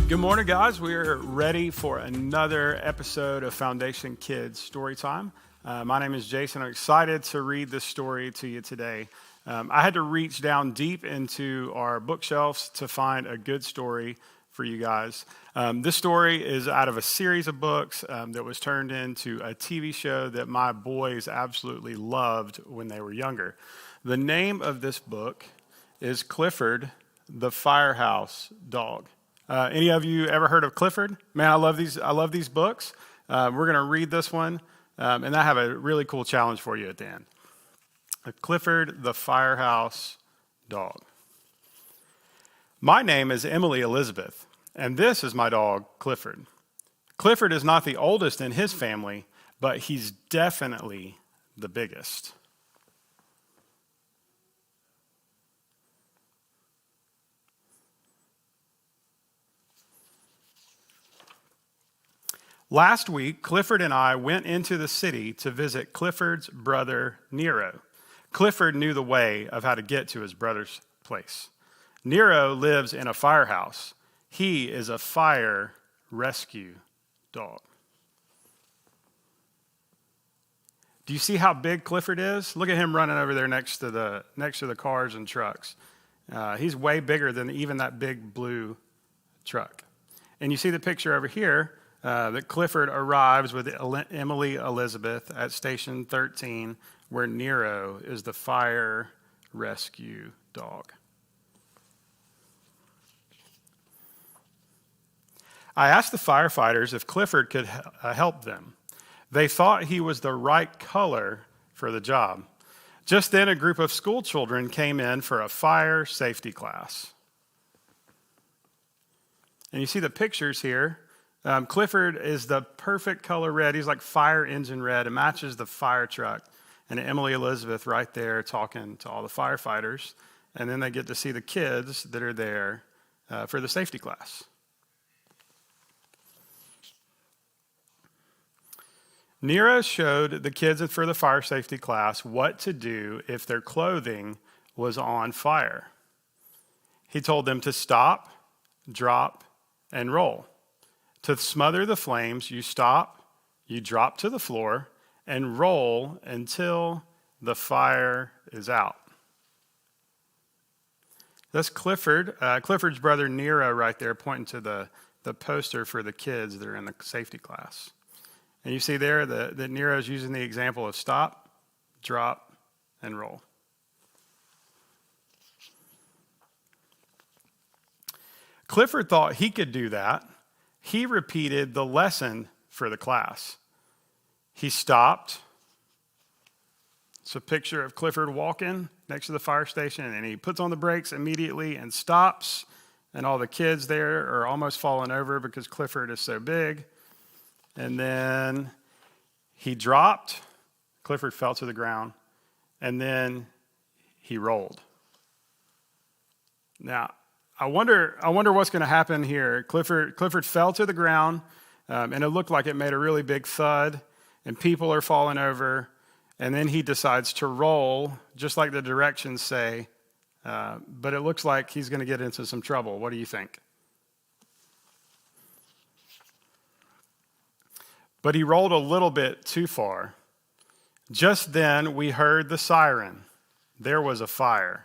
Good morning, guys. We're ready for another episode of Foundation Kids Storytime. My name is Jason. I'm excited to read this story to you today. I had to reach down deep into our bookshelves to find a good story for you guys. This story is out of a series of books that was turned into a TV show that my boys absolutely loved when they were younger. The name of this book is Clifford the Firehouse Dog. Any of you ever heard of Clifford? Man, I love these books. We're going to read this one, and I have a really cool challenge for you at the end. Clifford the Firehouse Dog. My name is Emily Elizabeth, and this is my dog, Clifford. Clifford is not the oldest in his family, but he's definitely the biggest. Last week, Clifford and I went into the city to visit Clifford's brother, Nero. Clifford knew the way of how to get to his brother's place. Nero lives in a firehouse. He is a fire rescue dog. Do you see how big Clifford is? Look at him running over there next to the cars and trucks. He's way bigger than even that big blue truck. And you see the picture over here. That Clifford arrives with Emily Elizabeth at Station 13, where Nero is the fire rescue dog. I asked the firefighters if Clifford could help them. They thought he was the right color for the job. Just then, a group of school children came in for a fire safety class. And you see the pictures here. Clifford is the perfect color red. He's like fire engine red. It matches the fire truck. And Emily Elizabeth right there talking to all the firefighters. And then they get to see the kids that are there for the safety class. Nero showed the kids for the fire safety class what to do if their clothing was on fire. He told them to stop, drop, and roll. To smother the flames, you stop, you drop to the floor, and roll until the fire is out. That's Clifford, Clifford's brother Nero right there pointing to the poster for the kids that are in the safety class. And you see there that Nero's using the example of stop, drop, and roll. Clifford thought he could do that. He repeated the lesson for the class. He stopped. It's a picture of Clifford walking next to the fire station, and he puts on the brakes immediately and stops, and all the kids there are almost falling over because Clifford is so big. And then he dropped. Clifford fell to the ground, and then he rolled. Now, I wonder what's going to happen here. Clifford fell to the ground, and it looked like it made a really big thud, and people are falling over. And then he decides to roll, just like the directions say, but it looks like he's going to get into some trouble. What do you think? But he rolled a little bit too far. Just then, we heard the siren. There was a fire.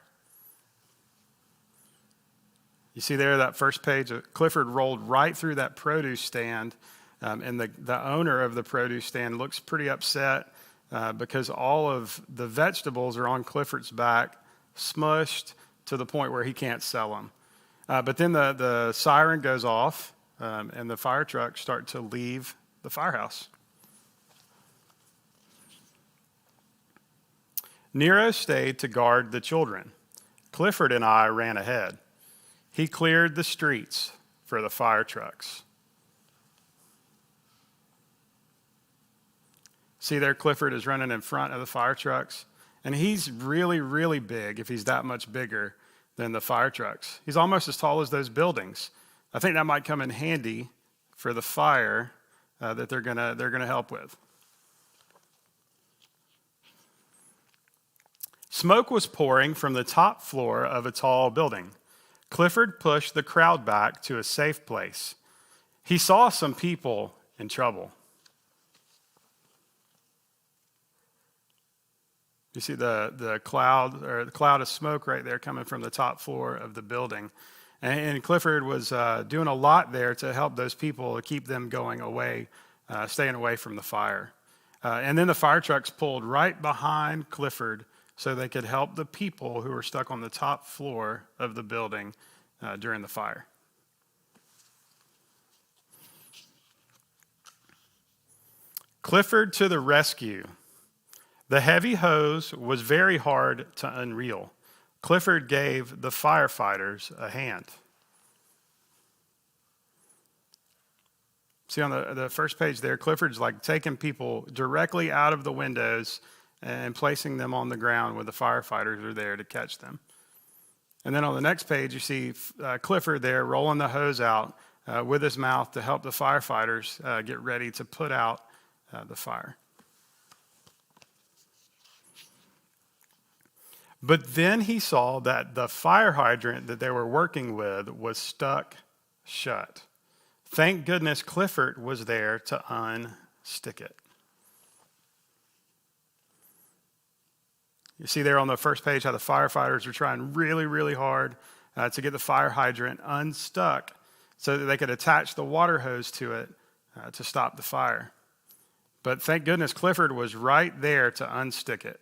You see there, that first page, Clifford rolled right through that produce stand, and the owner of the produce stand looks pretty upset because all of the vegetables are on Clifford's back, smushed to the point where he can't sell them. But then the siren goes off, and the fire trucks start to leave the firehouse. Nero stayed to guard the children. Clifford and I ran ahead. He cleared the streets for the fire trucks. See there, Clifford is running in front of the fire trucks. And he's really, really big if he's that much bigger than the fire trucks. He's almost as tall as those buildings. I think that might come in handy for the fire that they're gonna help with. Smoke was pouring from the top floor of a tall building. Clifford pushed the crowd back to a safe place. He saw some people in trouble. You see the cloud of smoke right there coming from the top floor of the building. And Clifford was doing a lot there to help those people, to keep them going away, staying away from the fire. And then the fire trucks pulled right behind Clifford so they could help the people who were stuck on the top floor of the building during the fire. Clifford to the rescue. The heavy hose was very hard to unreel. Clifford gave the firefighters a hand. See on the first page there, Clifford's like taking people directly out of the windows and placing them on the ground where the firefighters are there to catch them. And then on the next page, you see Clifford there rolling the hose out with his mouth to help the firefighters get ready to put out the fire. But then he saw that the fire hydrant that they were working with was stuck shut. Thank goodness Clifford was there to unstick it. You see there on the first page how the firefighters are trying really, really hard to get the fire hydrant unstuck so that they could attach the water hose to it to stop the fire. But thank goodness Clifford was right there to unstick it.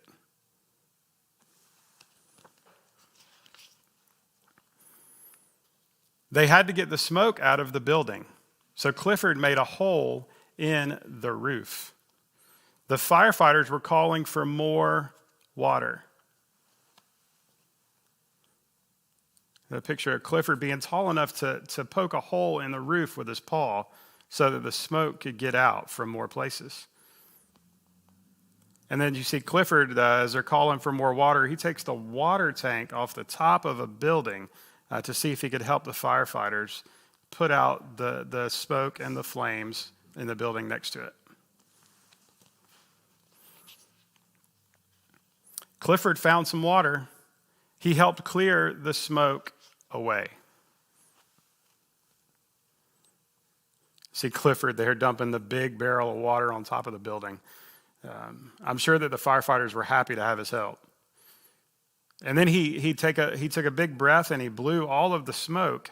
They had to get the smoke out of the building, so Clifford made a hole in the roof. The firefighters were calling for more water. The picture of Clifford being tall enough to poke a hole in the roof with his paw so that the smoke could get out from more places. And then you see Clifford, as they're calling for more water, he takes the water tank off the top of a building to see if he could help the firefighters put out the smoke and the flames in the building next to it. Clifford found some water. He helped clear the smoke away. See Clifford there dumping the big barrel of water on top of the building. I'm sure that the firefighters were happy to have his help. And then he took a big breath and he blew all of the smoke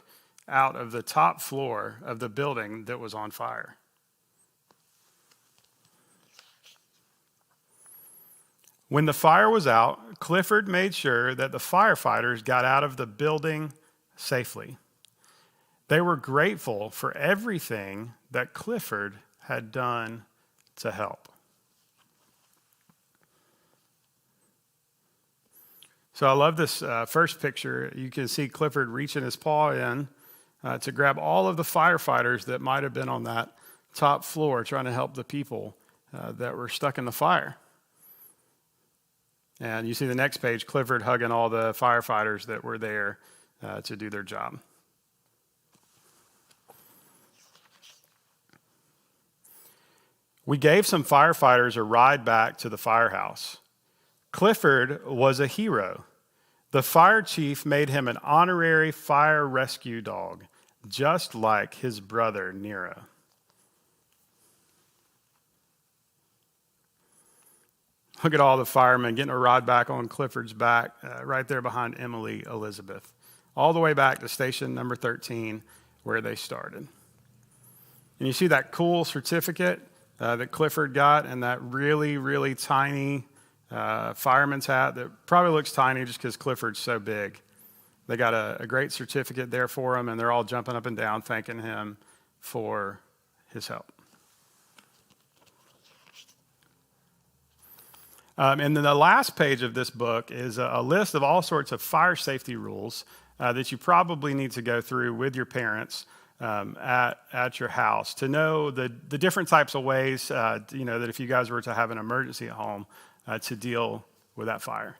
out of the top floor of the building that was on fire. When the fire was out, Clifford made sure that the firefighters got out of the building safely. They were grateful for everything that Clifford had done to help. So I love this first picture. You can see Clifford reaching his paw in to grab all of the firefighters that might have been on that top floor trying to help the people that were stuck in the fire. And you see the next page, Clifford hugging all the firefighters that were there to do their job. We gave some firefighters a ride back to the firehouse. Clifford was a hero. The fire chief made him an honorary fire rescue dog, just like his brother Nero. Look at all the firemen getting a ride back on Clifford's back, right there behind Emily Elizabeth, all the way back to station number 13 where they started. And you see that cool certificate that Clifford got and that really, really tiny fireman's hat that probably looks tiny just because Clifford's so big. They got a great certificate there for him, and they're all jumping up and down thanking him for his help. And then the last page of this book is a list of all sorts of fire safety rules that you probably need to go through with your parents at your house to know the different types of ways, that if you guys were to have an emergency at home, to deal with that fire.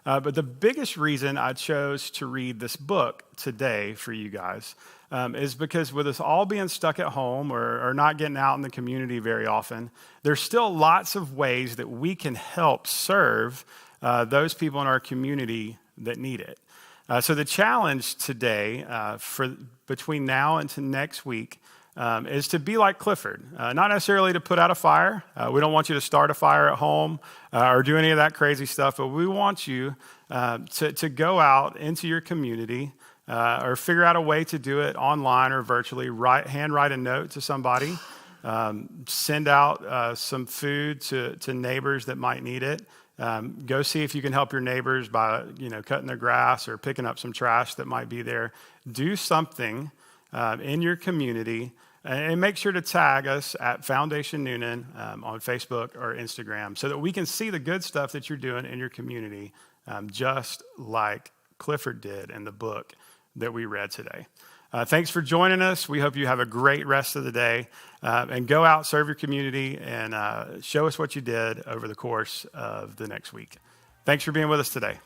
But the biggest reason I chose to read this book today for you guys is because with us all being stuck at home or not getting out in the community very often, there's still lots of ways that we can help serve those people in our community that need it. So the challenge today for between now and to next week is to be like Clifford. Not necessarily to put out a fire. We don't want you to start a fire at home or do any of that crazy stuff, but we want you to go out into your community or figure out a way to do it online or virtually. Handwrite a note to somebody. Send out some food to neighbors that might need it. Go see if you can help your neighbors by cutting their grass or picking up some trash that might be there. Do something in your community, and make sure to tag us at Foundation Newnan on Facebook or Instagram so that we can see the good stuff that you're doing in your community, just like Clifford did in the book that we read today. Thanks for joining us. We hope you have a great rest of the day, and go out, serve your community, and show us what you did over the course of the next week. Thanks for being with us today.